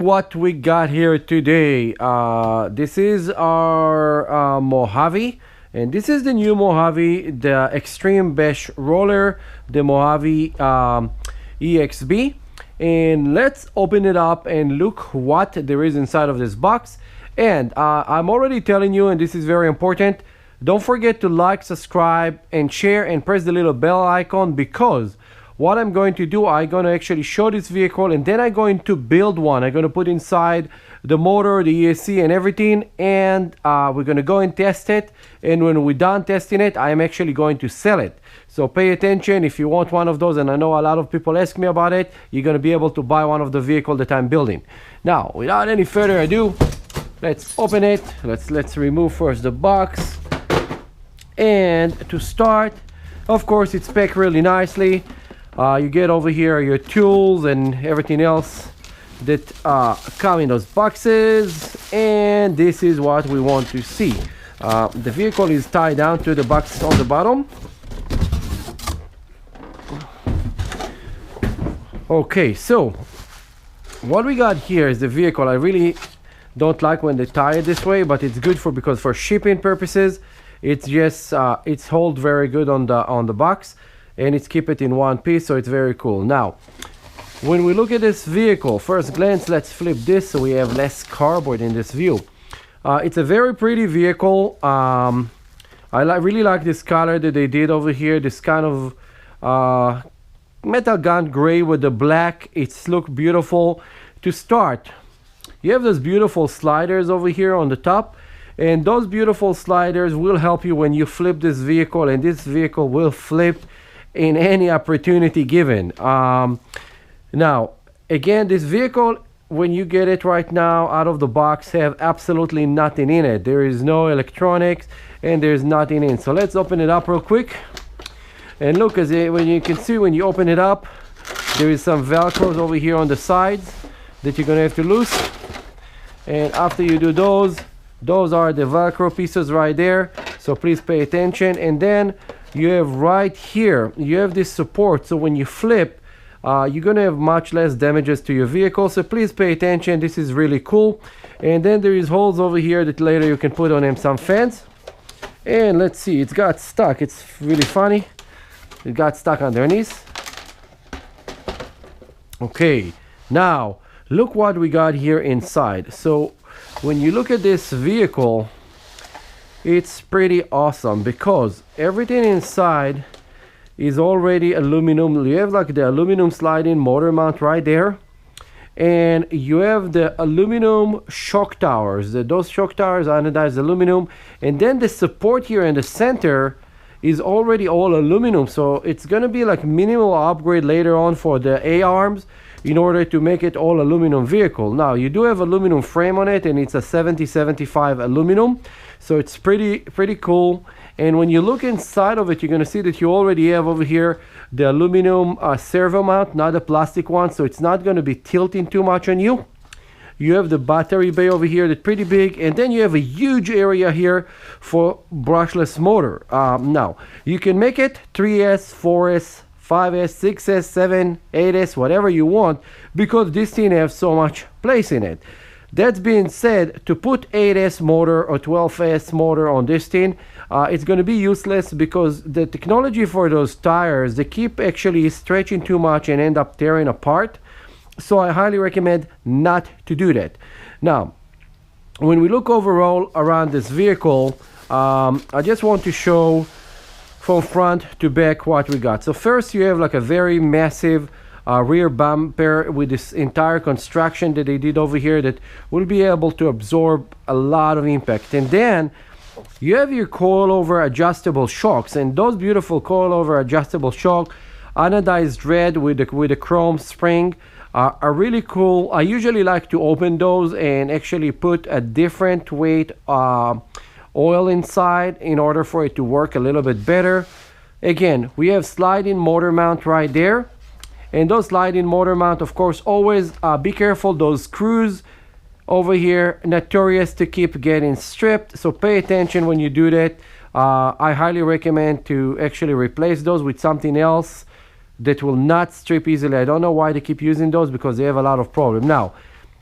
What we got here today, this is our Mojave, and this is the new Mojave, the extreme bash roller, the Mojave EXB. And let's open it up and look what there is inside of this box. And I'm already telling you, and this is very important, don't forget to like, subscribe and share and press the little bell icon, because what I'm going to do, I'm going to actually show this vehicle and then I'm going to build one. I'm going to put inside the motor, the ESC and everything, and we're going to go and test it. And when we're done testing it, I'm actually going to sell it. So pay attention if you want one of those, and I know a lot of people ask me about it. You're going to be able to buy one of the vehicle that I'm building. Now, without any further ado, let's open it. Let's remove first the box. And to start, of course, it's packed really nicely. You get over here your tools and everything else that come in those boxes, and this is what we want to see. The vehicle is tied down to the box on the bottom. Okay, so what we got here is the vehicle. I really don't like when they tie it this way, but it's good because for shipping purposes, it's just it's hold very good on the box. And it's keep it in one piece, so it's very cool. Now, when we look at this vehicle, first glance, let's flip this so we have less cardboard in this view. It's a very pretty vehicle. I really like this color that they did over here, this kind of metal gun gray with the black. It's look beautiful. To start, you have those beautiful sliders over here on the top, and those beautiful sliders will help you when you flip this vehicle, and this vehicle will flip in any opportunity given. Now, again, this vehicle, when you get it right now out of the box, have absolutely nothing in it. There is no electronics and there's nothing in. So let's open it up real quick. And look, when you can see, when you open it up, there is some velcros over here on the sides that you're gonna have to loose. And after you do those are the velcro pieces right there, so please pay attention. And then you have right here, you have this support, so when you flip, you're gonna have much less damages to your vehicle, so please pay attention. This is really cool. And then there is holes over here that later you can put on them some fans. And let's see, it's got stuck. It's really funny, it got stuck underneath. Okay, now look what we got here inside. So when you look at this vehicle, it's pretty awesome because everything inside is already aluminum. You have like the aluminum sliding motor mount right there, and you have the aluminum shock towers. Those shock towers are anodized aluminum, and then the support here in the center is already all aluminum. So it's gonna be like minimal upgrade later on for the A-arms in order to make it all aluminum vehicle. Now you do have aluminum frame on it, and it's a 70-75 aluminum, so it's pretty cool. And when you look inside of it, you're gonna see that you already have over here the aluminum servo mount, not the plastic one, so it's not gonna be tilting too much on you. You have the battery bay over here that's pretty big, and then you have a huge area here for brushless motor. Now you can make it 3S, 4S, 5S, 6S, 7, 8S, whatever you want, because this thing has so much place in it. That being said, to put 8S motor or 12S motor on this thing, it's going to be useless because the technology for those tires, they keep actually stretching too much and end up tearing apart. So I highly recommend not to do that. Now, when we look overall around this vehicle, I just want to show from front to back what we got. So first, you have like a very massive rear bumper with this entire construction that they did over here that will be able to absorb a lot of impact. And then you have your coilover adjustable shocks, and those beautiful coilover adjustable shock, anodized red with the chrome spring, are really cool. I usually like to open those and actually put a different weight oil inside in order for it to work a little bit better. Again, we have sliding motor mount right there, and those sliding motor mount, of course, always be careful. Those screws over here, notorious to keep getting stripped, so pay attention when you do that. I highly recommend to actually replace those with something else that will not strip easily. I don't know why they keep using those, because they have a lot of problem. Now,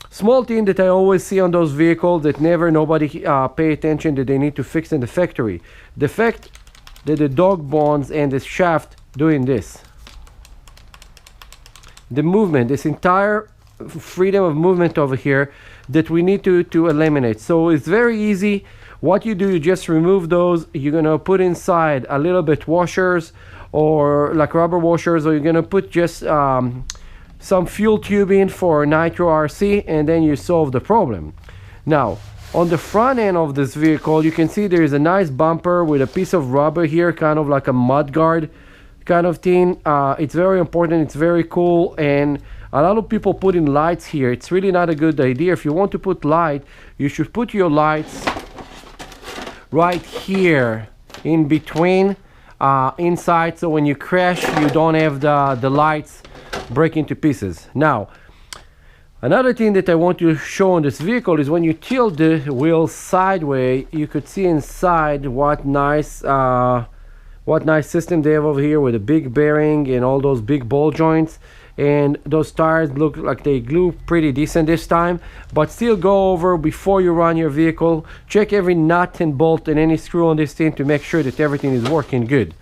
Small thing that I always see on those vehicles that never nobody pay attention that they need to fix in the factory. The fact that the dog bones and the shaft doing this. The movement, this entire freedom of movement over here that we need to eliminate. So it's very easy. What you do, you just remove those. You're gonna put inside a little bit washers or like rubber washers, or you're gonna put just some fuel tubing for nitro RC, and then you solve the problem. Now on the front end of this vehicle, you can see there is a nice bumper with a piece of rubber here, kind of like a mud guard kind of thing. It's very important, it's very cool, and a lot of people put in lights here. It's really not a good idea. If you want to put light, you should put your lights right here in between inside, so when you crash you don't have the lights break into pieces. Now another thing that I want to show on this vehicle is when you tilt the wheel sideways, you could see inside what nice system they have over here with a big bearing and all those big ball joints. And those tires look like they glue pretty decent this time, but still go over before you run your vehicle. Check every nut and bolt and any screw on this thing to make sure that everything is working good.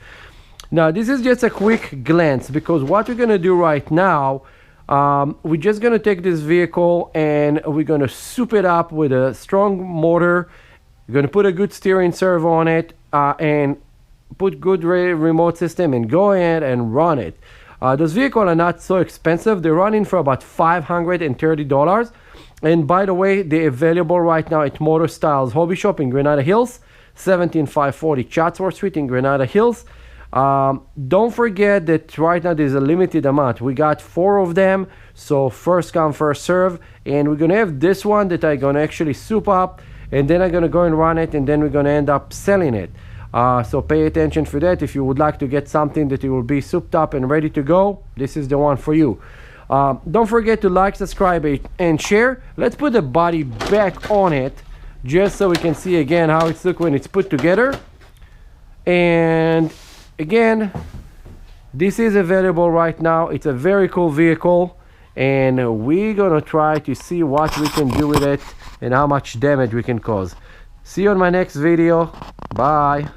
Now this is just a quick glance, because what we're gonna do right now, we're just gonna take this vehicle and we're gonna soup it up with a strong motor. We're gonna put a good steering servo on it and put good remote system and go ahead and run it. Those vehicles are not so expensive. They're running for about $530. And by the way, they're available right now at MotoStyles Hobby Shop in Granada Hills, 17540 Chatsworth Street in Granada Hills. Don't forget that right now there's a limited amount. We got 4 of them, so first come first serve. And we're gonna have this one that I'm gonna actually soup up, and then I'm gonna go and run it, and then we're gonna end up selling it. So pay attention for that. If you would like to get something that it will be souped up and ready to go, this is the one for you. Don't forget to like, subscribe, and share. Let's put the body back on it just so we can see again how it's look when it's put together. And again, this is available right now. It's a very cool vehicle, and we're gonna try to see what we can do with it and how much damage we can cause. See you on my next video. Bye.